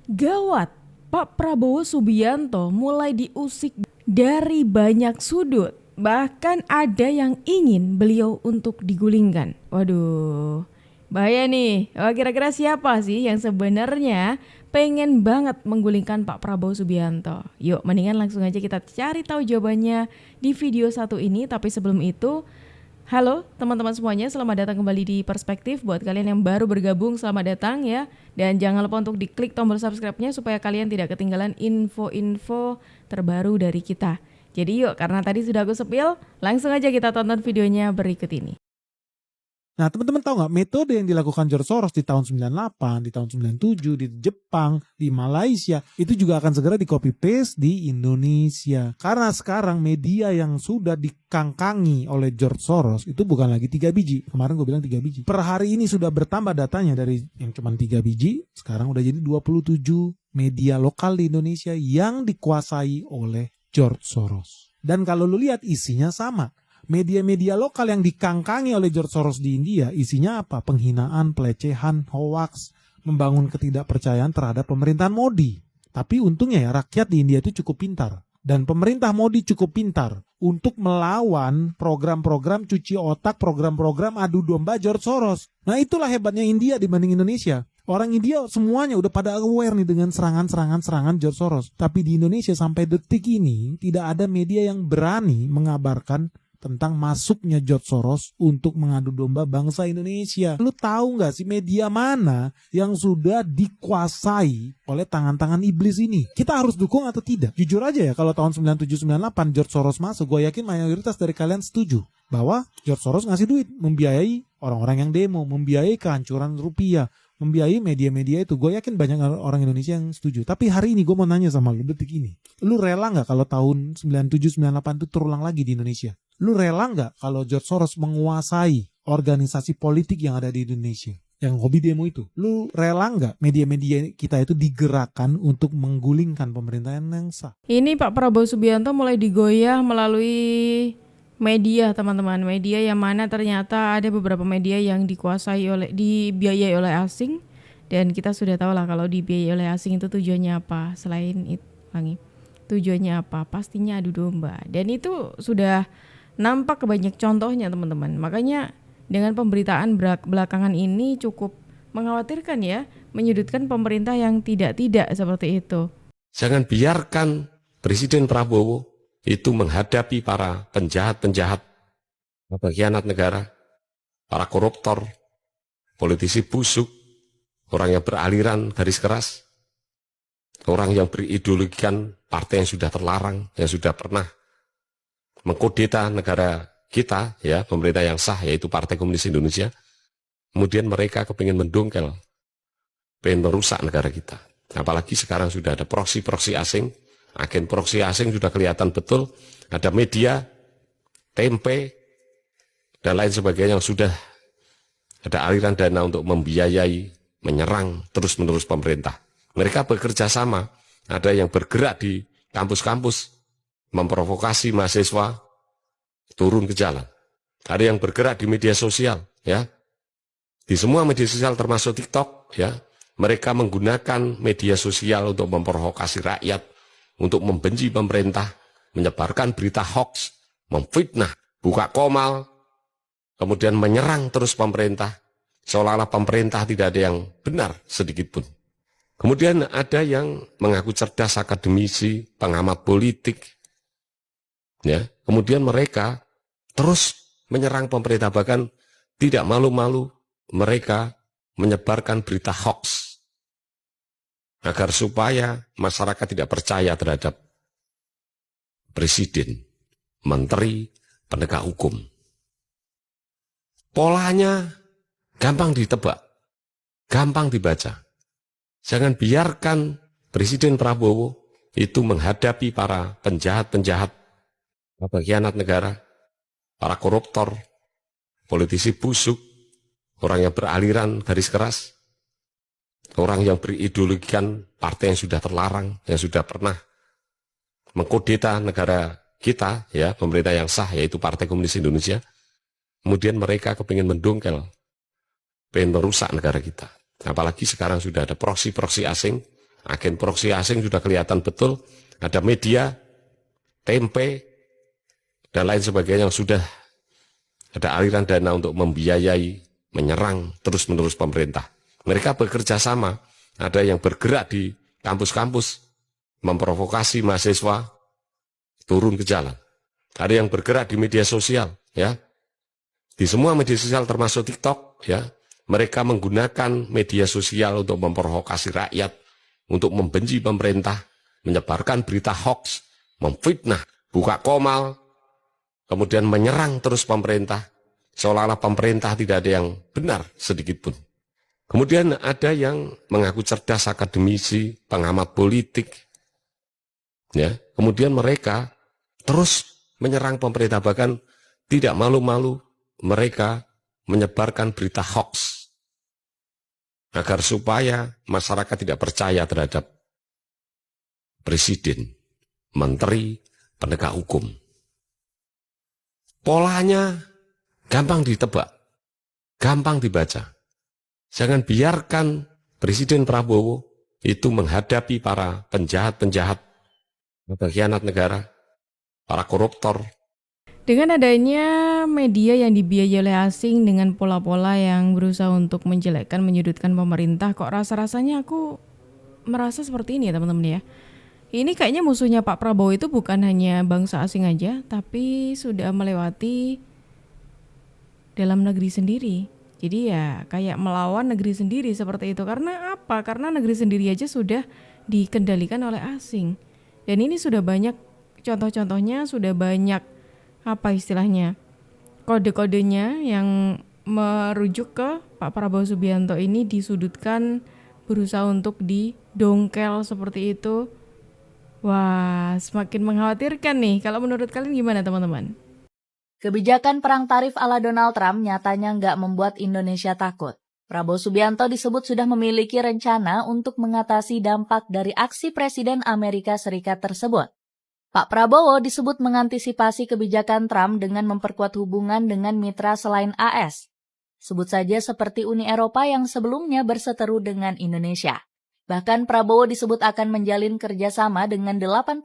Gawat, Pak Prabowo Subianto mulai diusik dari banyak sudut. Bahkan ada yang ingin beliau untuk digulingkan. Waduh, bahaya nih. Oh, kira-kira siapa sih yang sebenarnya pengen banget menggulingkan Pak Prabowo Subianto? Yuk, mendingan langsung aja kita cari tahu jawabannya di video satu ini. Tapi sebelum itu, halo teman-teman semuanya, selamat datang kembali di Perspektif. Buat kalian yang baru bergabung, selamat datang ya. Dan jangan lupa untuk diklik tombol subscribe-nya supaya kalian tidak ketinggalan info-info terbaru dari kita. Jadi yuk, karena tadi sudah aku sepil, langsung aja kita tonton videonya berikut ini. Nah, teman-teman tahu nggak metode yang dilakukan George Soros di tahun 98, di tahun 97, di Jepang, di Malaysia, itu juga akan segera di copy paste di Indonesia. Karena sekarang media yang sudah dikangkangi oleh George Soros itu bukan lagi 3 biji. Kemarin gue bilang 3 biji. Per hari ini sudah bertambah datanya dari yang cuma 3 biji, sekarang udah jadi 27 media lokal di Indonesia yang dikuasai oleh George Soros. Dan kalau lu lihat isinya sama. Media-media lokal yang dikangkangi oleh George Soros di India isinya apa? Penghinaan, pelecehan, hoaks, membangun ketidakpercayaan terhadap pemerintahan Modi. Tapi untungnya ya rakyat di India itu cukup pintar. Dan pemerintah Modi cukup pintar untuk melawan program-program cuci otak, program-program adu domba George Soros. Nah itulah hebatnya India dibanding Indonesia. Orang India semuanya udah pada aware nih dengan serangan George Soros. Tapi di Indonesia sampai detik ini tidak ada media yang berani mengabarkan tentang masuknya George Soros untuk mengadu domba bangsa Indonesia. Lu tahu nggak sih media mana yang sudah dikuasai oleh tangan-tangan iblis ini? Kita harus dukung atau tidak? Jujur aja ya, kalau tahun 97-98 George Soros masuk, gue yakin mayoritas dari kalian setuju bahwa George Soros ngasih duit, membiayai orang-orang yang demo, membiayai kehancuran rupiah, membiayai media-media itu. Gue yakin banyak orang Indonesia yang setuju. Tapi hari ini gue mau nanya sama lu detik ini. Lu rela nggak kalau tahun 97-98 itu terulang lagi di Indonesia? Lu rela nggak kalau George Soros menguasai organisasi politik yang ada di Indonesia? Yang hobi demo itu. Lu rela nggak media-media kita itu digerakkan untuk menggulingkan pemerintahan yang sah? Ini Pak Prabowo Subianto mulai digoyah melalui media, teman-teman. Media yang mana ternyata ada beberapa media yang dibiayai oleh asing. Dan kita sudah tahu lah kalau dibiayai oleh asing itu tujuannya apa. Selain itu, tujuannya apa? Pastinya adu domba. Dan itu sudah nampak banyak contohnya, teman-teman. Makanya dengan pemberitaan belakangan ini cukup mengkhawatirkan ya, menyudutkan pemerintah yang tidak seperti itu. Jangan biarkan Presiden Prabowo itu menghadapi para penjahat-penjahat, pengkhianat negara, para koruptor, politisi busuk, orang yang beraliran garis keras, orang yang berideologikan partai yang sudah terlarang, yang sudah pernah mengkudeta negara kita, ya, pemerintah yang sah, yaitu Partai Komunis Indonesia. Kemudian mereka kepingin mendongkel, pengen merusak negara kita. Apalagi sekarang sudah ada proksi-proksi asing, agen proksi asing sudah kelihatan betul, ada media, tempe, dan lain sebagainya yang sudah ada aliran dana untuk membiayai, menyerang terus-menerus pemerintah. Mereka bekerja sama, ada yang bergerak di kampus-kampus, memprovokasi mahasiswa turun ke jalan. Ada yang bergerak di media sosial, ya. Di semua media sosial termasuk TikTok, ya. Mereka menggunakan media sosial untuk memprovokasi rakyat, untuk membenci pemerintah, menyebarkan berita hoax, memfitnah, buka komal, kemudian menyerang terus pemerintah, seolah-olah pemerintah tidak ada yang benar sedikit pun. Kemudian ada yang mengaku cerdas, akademisi, pengamat politik, ya. Kemudian mereka terus menyerang pemerintah, bahkan tidak malu-malu mereka menyebarkan berita hoax agar supaya masyarakat tidak percaya terhadap presiden, menteri, penegak hukum. Polanya gampang ditebak, gampang dibaca. Jangan biarkan Presiden Prabowo itu menghadapi para penjahat-penjahat, pengkhianat negara, para koruptor, politisi busuk, orang yang beraliran garis keras, orang yang berideologikan partai yang sudah terlarang, yang sudah pernah mengkudeta negara kita, ya, pemerintah yang sah, yaitu Partai Komunis Indonesia. Kemudian mereka kepingin mendongkel, pengen merusak negara kita. Apalagi sekarang sudah ada proksi-proksi asing, agen proksi asing sudah kelihatan betul, ada media, tempe, dan lain sebagainya yang sudah ada aliran dana untuk membiayai, menyerang terus-menerus pemerintah. Mereka bekerja sama, ada yang bergerak di kampus-kampus, memprovokasi mahasiswa turun ke jalan. Ada yang bergerak di media sosial, ya. Di semua media sosial termasuk TikTok, ya. Mereka menggunakan media sosial untuk memprovokasi rakyat, untuk membenci pemerintah, menyebarkan berita hoax, memfitnah, buka komal, kemudian menyerang terus pemerintah, seolah-olah pemerintah tidak ada yang benar sedikit pun. Kemudian ada yang mengaku cerdas, akademisi, pengamat politik, ya. Kemudian mereka terus menyerang pemerintah, bahkan tidak malu-malu mereka menyebarkan berita hoax agar supaya masyarakat tidak percaya terhadap presiden, menteri, penegak hukum. Polanya gampang ditebak, gampang dibaca. Jangan biarkan Presiden Prabowo itu menghadapi para penjahat-penjahat, pengkhianat negara, para koruptor. Dengan adanya media yang dibiayai oleh asing dengan pola-pola yang berusaha untuk menjelekkan, menyudutkan pemerintah, kok rasa-rasanya aku merasa seperti ini ya teman-teman ya. Ini kayaknya musuhnya Pak Prabowo itu bukan hanya bangsa asing aja, tapi sudah melewati dalam negeri sendiri. Jadi ya kayak melawan negeri sendiri seperti itu. Karena apa? Karena negeri sendiri aja sudah dikendalikan oleh asing. Dan ini sudah banyak contoh-contohnya, sudah banyak apa istilahnya, kode-kodenya yang merujuk ke Pak Prabowo Subianto ini disudutkan, berusaha untuk didongkel seperti itu. Wah, semakin mengkhawatirkan nih. Kalau menurut kalian gimana teman-teman? Kebijakan perang tarif ala Donald Trump nyatanya nggak membuat Indonesia takut. Prabowo Subianto disebut sudah memiliki rencana untuk mengatasi dampak dari aksi Presiden Amerika Serikat tersebut. Pak Prabowo disebut mengantisipasi kebijakan Trump dengan memperkuat hubungan dengan mitra selain AS. Sebut saja seperti Uni Eropa yang sebelumnya berseteru dengan Indonesia. Bahkan Prabowo disebut akan menjalin kerjasama dengan 83%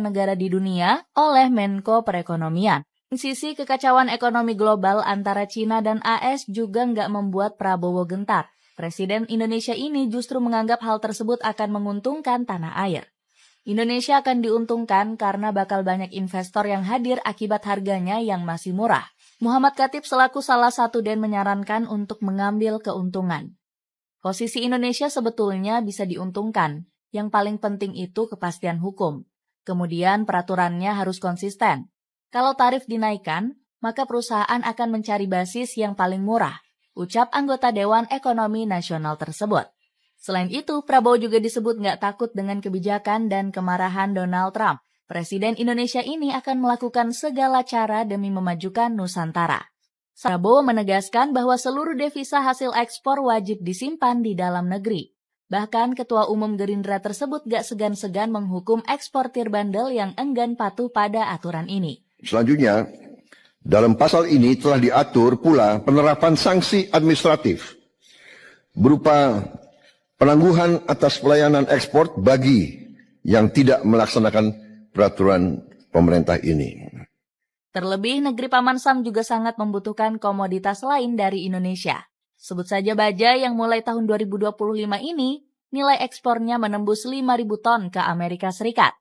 negara di dunia oleh Menko Perekonomian. Sisi kekacauan ekonomi global antara China dan AS juga nggak membuat Prabowo gentar. Presiden Indonesia ini justru menganggap hal tersebut akan menguntungkan tanah air. Indonesia akan diuntungkan karena bakal banyak investor yang hadir akibat harganya yang masih murah. Muhammad Khatib selaku salah satu den menyarankan untuk mengambil keuntungan. Posisi Indonesia sebetulnya bisa diuntungkan. Yang paling penting itu kepastian hukum. Kemudian peraturannya harus konsisten. Kalau tarif dinaikkan, maka perusahaan akan mencari basis yang paling murah, ucap anggota Dewan Ekonomi Nasional tersebut. Selain itu, Prabowo juga disebut nggak takut dengan kebijakan dan kemarahan Donald Trump. Presiden Indonesia ini akan melakukan segala cara demi memajukan Nusantara. Prabowo menegaskan bahwa seluruh devisa hasil ekspor wajib disimpan di dalam negeri. Bahkan Ketua Umum Gerindra tersebut nggak segan-segan menghukum eksportir bandel yang enggan patuh pada aturan ini. Selanjutnya, dalam pasal ini telah diatur pula penerapan sanksi administratif berupa penangguhan atas pelayanan ekspor bagi yang tidak melaksanakan peraturan pemerintah ini. Terlebih, negeri Paman Sam juga sangat membutuhkan komoditas lain dari Indonesia. Sebut saja baja yang mulai tahun 2025 ini, nilai ekspornya menembus 5.000 ton ke Amerika Serikat.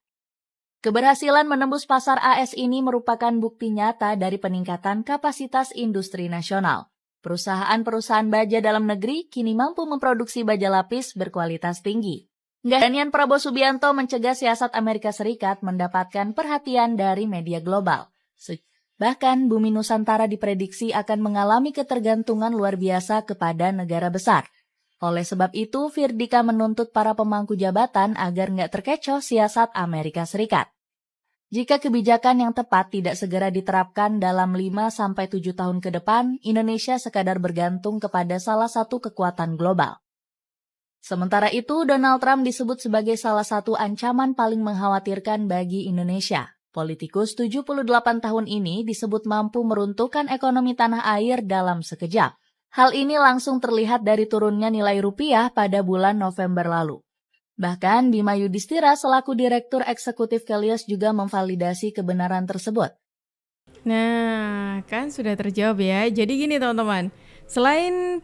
Keberhasilan menembus pasar AS ini merupakan bukti nyata dari peningkatan kapasitas industri nasional. Perusahaan-perusahaan baja dalam negeri kini mampu memproduksi baja lapis berkualitas tinggi. Keberanian Prabowo Subianto mencegah siasat Amerika Serikat mendapatkan perhatian dari media global. Bahkan bumi Nusantara diprediksi akan mengalami ketergantungan luar biasa kepada negara besar. Oleh sebab itu, Firdika menuntut para pemangku jabatan agar nggak terkecoh siasat Amerika Serikat. Jika kebijakan yang tepat tidak segera diterapkan dalam 5-7 tahun ke depan, Indonesia sekadar bergantung kepada salah satu kekuatan global. Sementara itu, Donald Trump disebut sebagai salah satu ancaman paling mengkhawatirkan bagi Indonesia. Politikus 78 tahun ini disebut mampu meruntuhkan ekonomi tanah air dalam sekejap. Hal ini langsung terlihat dari turunnya nilai rupiah pada bulan November lalu. Bahkan Bima Yudhistira selaku Direktur Eksekutif Helios juga memvalidasi kebenaran tersebut. Nah, kan sudah terjawab ya. Jadi gini teman-teman, selain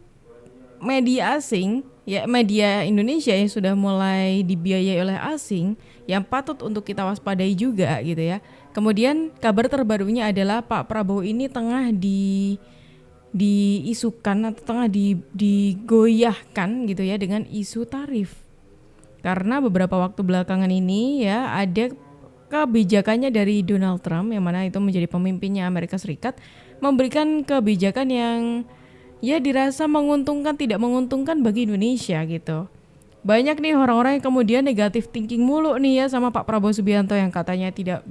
media asing, ya media Indonesia yang sudah mulai dibiayai oleh asing, yang patut untuk kita waspadai juga gitu ya. Kemudian kabar terbarunya adalah Pak Prabowo ini tengah diisukan atau tengah digoyahkan gitu ya dengan isu tarif. Karena beberapa waktu belakangan ini ya ada kebijakannya dari Donald Trump yang mana itu menjadi pemimpinnya Amerika Serikat, memberikan kebijakan yang ya dirasa menguntungkan tidak menguntungkan bagi Indonesia gitu. Banyak nih orang-orang yang kemudian negatif thinking mulu nih ya sama Pak Prabowo Subianto yang katanya tidak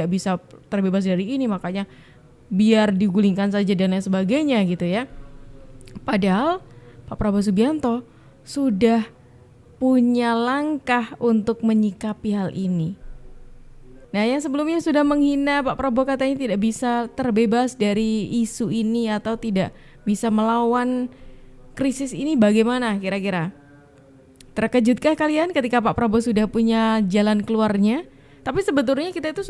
bisa terbebas dari ini, makanya biar digulingkan saja dan lain sebagainya gitu ya. Padahal Pak Prabowo Subianto sudah punya langkah untuk menyikapi hal ini. Nah, yang sebelumnya sudah menghina Pak Prabowo katanya tidak bisa terbebas dari isu ini atau tidak bisa melawan krisis ini, bagaimana kira-kira? Terkejutkah kalian ketika Pak Prabowo sudah punya jalan keluarnya? Tapi sebetulnya kita itu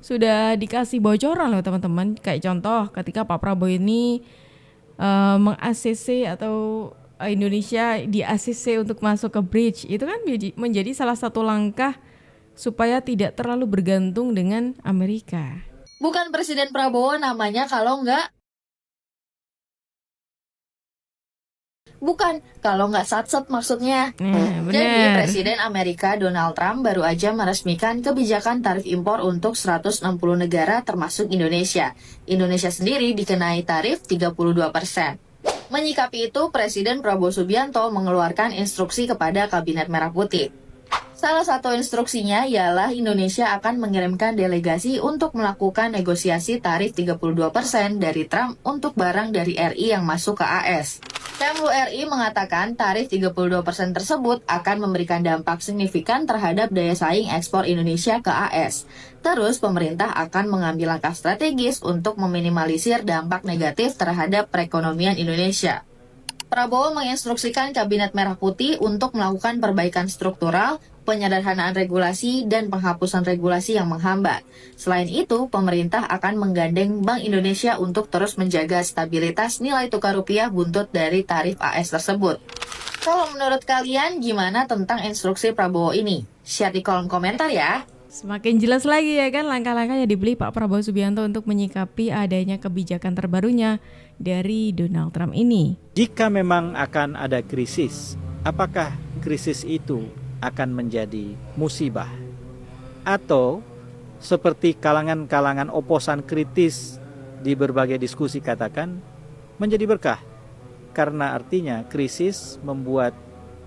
sudah dikasih bocoran loh teman-teman. Kayak contoh ketika Pak Prabowo ini meng-ACC atau Indonesia di ACC untuk masuk ke bridge, itu kan menjadi salah satu langkah supaya tidak terlalu bergantung dengan Amerika. Bukan Presiden Prabowo namanya kalau nggak satset maksudnya. Jadi Presiden Amerika Donald Trump baru aja meresmikan kebijakan tarif impor untuk 160 negara termasuk Indonesia. Indonesia sendiri dikenai tarif 32%. Menyikapi itu, Presiden Prabowo Subianto mengeluarkan instruksi kepada Kabinet Merah Putih. Salah satu instruksinya ialah Indonesia akan mengirimkan delegasi untuk melakukan negosiasi tarif 32% dari Trump untuk barang dari RI yang masuk ke AS. Kemlu RI mengatakan tarif 32% tersebut akan memberikan dampak signifikan terhadap daya saing ekspor Indonesia ke AS. Terus pemerintah akan mengambil langkah strategis untuk meminimalisir dampak negatif terhadap perekonomian Indonesia. Prabowo menginstruksikan Kabinet Merah Putih untuk melakukan perbaikan struktural, penyederhanaan regulasi, dan penghapusan regulasi yang menghambat. Selain itu, pemerintah akan menggandeng Bank Indonesia untuk terus menjaga stabilitas nilai tukar rupiah buntut dari tarif AS tersebut. Kalau menurut kalian, gimana tentang instruksi Prabowo ini? Share di kolom komentar ya! Semakin jelas lagi ya kan langkah-langkah yang dibeli Pak Prabowo Subianto untuk menyikapi adanya kebijakan terbarunya dari Donald Trump ini. Jika memang akan ada krisis, apakah krisis itu akan menjadi musibah? Atau seperti kalangan-kalangan oposan kritis di berbagai diskusi katakan, menjadi berkah? Karena artinya krisis membuat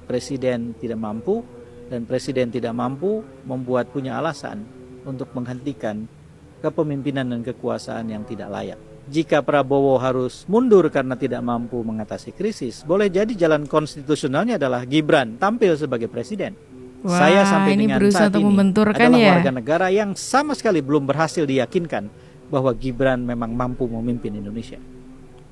presiden tidak mampu, dan presiden tidak mampu membuat punya alasan untuk menghentikan kepemimpinan dan kekuasaan yang tidak layak. Jika Prabowo harus mundur karena tidak mampu mengatasi krisis, boleh jadi jalan konstitusionalnya adalah Gibran tampil sebagai presiden. Wah, Saya sampai ini dengan berusaha saat untuk ini membenturkan adalah ya. warga negara yang sama sekali belum berhasil diyakinkan bahwa Gibran memang mampu memimpin Indonesia.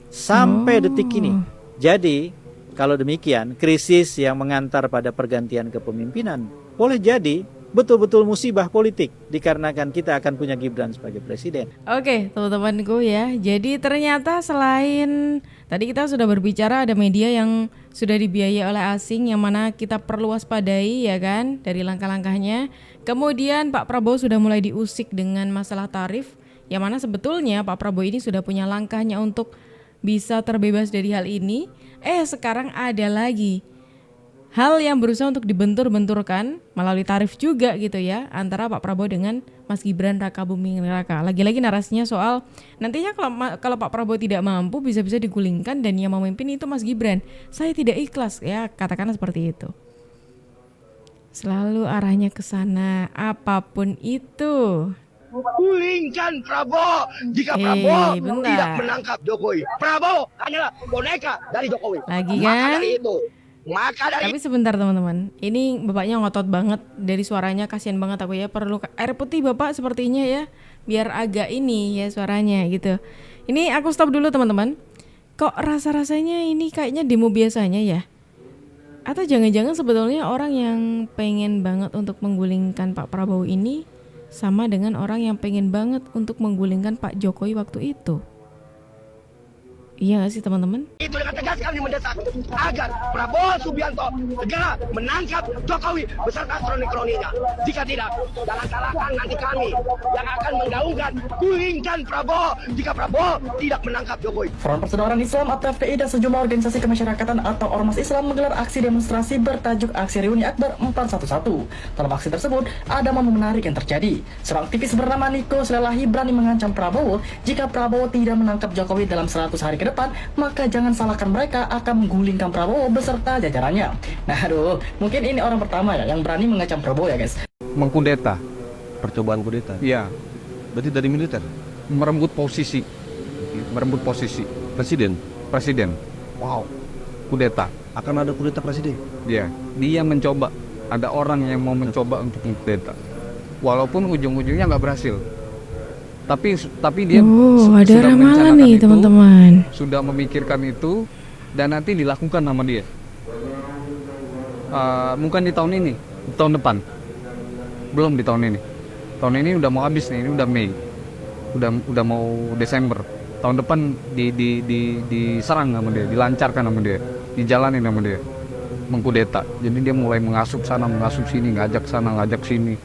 Sampai detik ini. Jadi, kalau demikian, krisis yang mengantar pada pergantian kepemimpinan boleh jadi betul-betul musibah politik dikarenakan kita akan punya Gibran sebagai presiden. Oke, teman-temanku ya. Jadi ternyata selain tadi kita sudah berbicara ada media yang sudah dibiayai oleh asing yang mana kita perlu waspadai ya kan dari langkah-langkahnya. Kemudian Pak Prabowo sudah mulai diusik dengan masalah tarif yang mana sebetulnya Pak Prabowo ini sudah punya langkahnya untuk bisa terbebas dari hal ini. Sekarang ada lagi hal yang berusaha untuk dibentur-benturkan melalui tarif juga gitu ya antara Pak Prabowo dengan Mas Gibran Raka Buming Raka. Lagi-lagi narasinya soal nantinya kalau Pak Prabowo tidak mampu bisa-bisa digulingkan dan yang memimpin itu Mas Gibran. Saya tidak ikhlas ya, katakanlah seperti itu. Selalu arahnya ke sana apapun itu. Gulingkan Prabowo jika Prabowo bentar. tidak menangkap Jokowi. Prabowo hanyalah boneka dari Jokowi. Lagi Maka kan? dari itu, Tapi sebentar teman-teman, ini bapaknya ngotot banget dari suaranya, kasihan banget aku ya, perlu air putih bapak sepertinya ya, biar agak ini ya suaranya gitu. Ini aku stop dulu teman-teman. Kok rasa-rasanya ini kayaknya demo biasanya ya? Atau jangan-jangan sebetulnya orang yang pengen banget untuk menggulingkan Pak Prabowo ini sama dengan orang yang pengen banget untuk menggulingkan Pak Jokowi waktu itu. Iya gak sih teman-teman? Itu dengan tegas kami mendesak agar Prabowo Subianto segera menangkap Jokowi beserta kroni-kroninya. Jika tidak, jangan salahkan nanti kami yang akan menggaungkan gulingkan Prabowo jika Prabowo tidak menangkap Jokowi. Front Persaudaraan Islam atau FPI dan sejumlah organisasi kemasyarakatan atau ormas Islam menggelar aksi demonstrasi bertajuk Aksi Reuni Akbar 411. Dalam aksi tersebut, ada momen menarik yang terjadi. Seorang aktivis bernama Niko Slelahi berani mengancam Prabowo jika Prabowo tidak menangkap Jokowi dalam 100 hari ke depan, maka jangan salahkan mereka akan menggulingkan Prabowo beserta jajarannya. Nah, mungkin ini orang pertama ya yang berani mengancam Prabowo ya guys. Mengkudeta. Percobaan kudeta. Iya, Berarti dari militer. merembut posisi. Presiden. Wow. Kudeta. Akan ada kudeta presiden. Iya, dia mencoba. Ada orang yang mau mencoba untuk mengkudeta. Walaupun ujung-ujungnya nggak berhasil. Tapi dia Ada sudah ramalan merencanakan nih itu, teman-teman. sudah memikirkan itu dan nanti dilakukan sama dia. Mungkin di tahun ini, di tahun depan. Belum di tahun ini. Tahun ini udah mau habis nih, ini udah Mei. Udah mau Desember. Tahun depan diserang sama dia, dilancarkan sama dia, dijalanin sama dia. Mengkudeta. Jadi dia mulai mengasup sana, mengasup sini, ngajak sana, ngajak sini.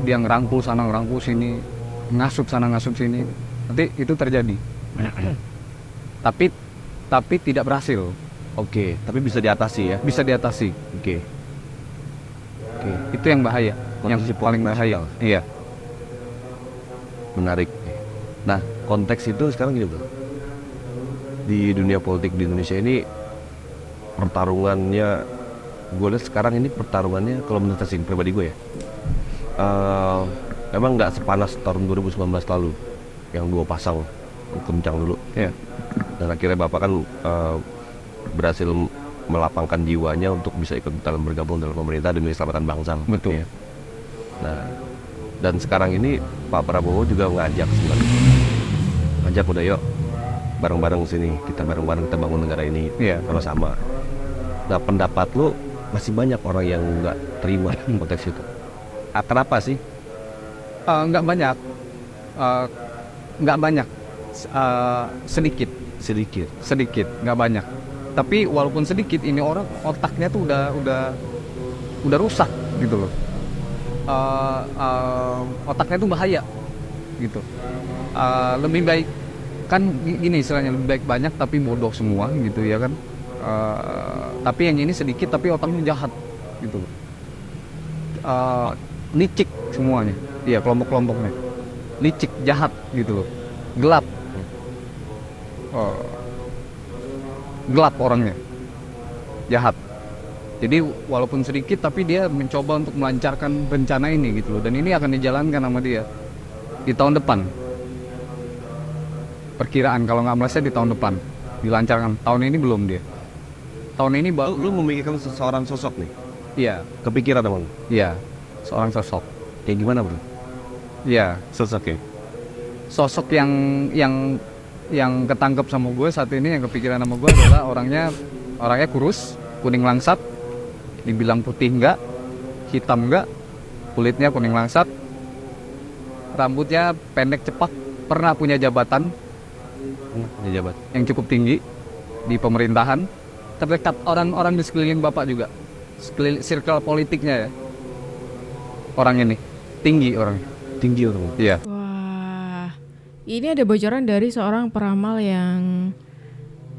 Dia ngerangkul sana, ngerangkul sini, ngasup sana, ngasup sini. Nanti itu terjadi. tapi tidak berhasil. Oke, tapi bisa diatasi ya. Bisa diatasi. Oke. Itu yang bahaya. Yang Kondisi paling bahaya. Iya. Menarik. Nah, konteks itu sekarang gini bro. Di dunia politik di Indonesia ini pertarungannya, gue lihat sekarang ini pertarungannya kalau menurut saya pribadi gue ya, memang nggak sepanas tahun 2019 lalu yang dua pasang kencang dulu. Iya. Dan akhirnya bapak kan berhasil melapangkan jiwanya untuk bisa ikut dalam bergabung dalam pemerintah demi keselamatan bangsa. Betul. Ya. Nah, dan sekarang ini Pak Prabowo juga ngajak sebenarnya. Ngajak udah yuk bareng-bareng sini, kita bareng-bareng kita bangun negara ini sama-sama. Nah, pendapat lu masih banyak orang yang nggak terima konteks itu. Kenapa sih? Nggak banyak. Nggak banyak. Sedikit, nggak banyak. Tapi walaupun sedikit, ini orang otaknya tuh udah rusak gitu loh. Otaknya tuh bahaya gitu. Lebih baik kan gini istilahnya, lebih baik banyak tapi bodoh semua gitu ya kan. Tapi yang ini sedikit tapi otaknya jahat gitu loh. Licik semuanya. Iya, kelompok-kelompoknya licik, jahat gitu loh. Gelap. Gelap orangnya, jahat. Jadi walaupun sedikit tapi dia mencoba untuk melancarkan rencana ini gitu loh. Dan ini akan dijalankan sama dia di tahun depan. Perkiraan kalau nggak meleset di tahun depan dilancarkan. Tahun ini belum dia. Tahun ini Lu memikirkan seseorang sosok nih? Iya, Kepikiran emang? iya, seorang sosok. Kayak gimana bro? Iya, Sosoknya? sosok yang ketangkep sama gue saat ini, yang kepikiran sama gue adalah orangnya kurus, kuning langsat, dibilang putih enggak, hitam enggak, kulitnya kuning langsat, rambutnya pendek cepat, pernah punya jabatan yang cukup tinggi di pemerintahan, terdekat orang-orang di sekeliling bapak juga, circle politiknya ya, orang ini tinggi orangnya. Iya. Wah, ini ada bocoran dari seorang peramal yang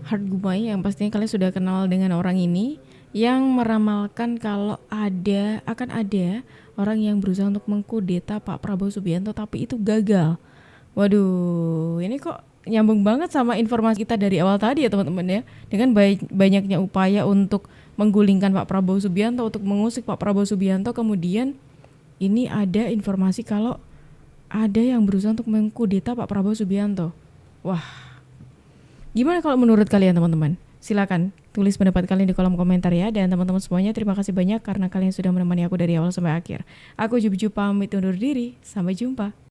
hard gumai, yang pastinya kalian sudah kenal dengan orang ini, yang meramalkan kalau akan ada orang yang berusaha untuk mengkudeta Pak Prabowo Subianto tapi itu gagal. Waduh, ini kok nyambung banget sama informasi kita dari awal tadi ya teman-teman ya. Dengan banyaknya upaya untuk menggulingkan Pak Prabowo Subianto, untuk mengusik Pak Prabowo Subianto, kemudian ini ada informasi kalau ada yang berusaha untuk mengkudeta Pak Prabowo Subianto. Wah, gimana kalau menurut kalian teman-teman? Silakan tulis pendapat kalian di kolom komentar ya. Dan teman-teman semuanya, terima kasih banyak karena kalian sudah menemani aku dari awal sampai akhir. Aku Juju pamit undur diri, sampai jumpa.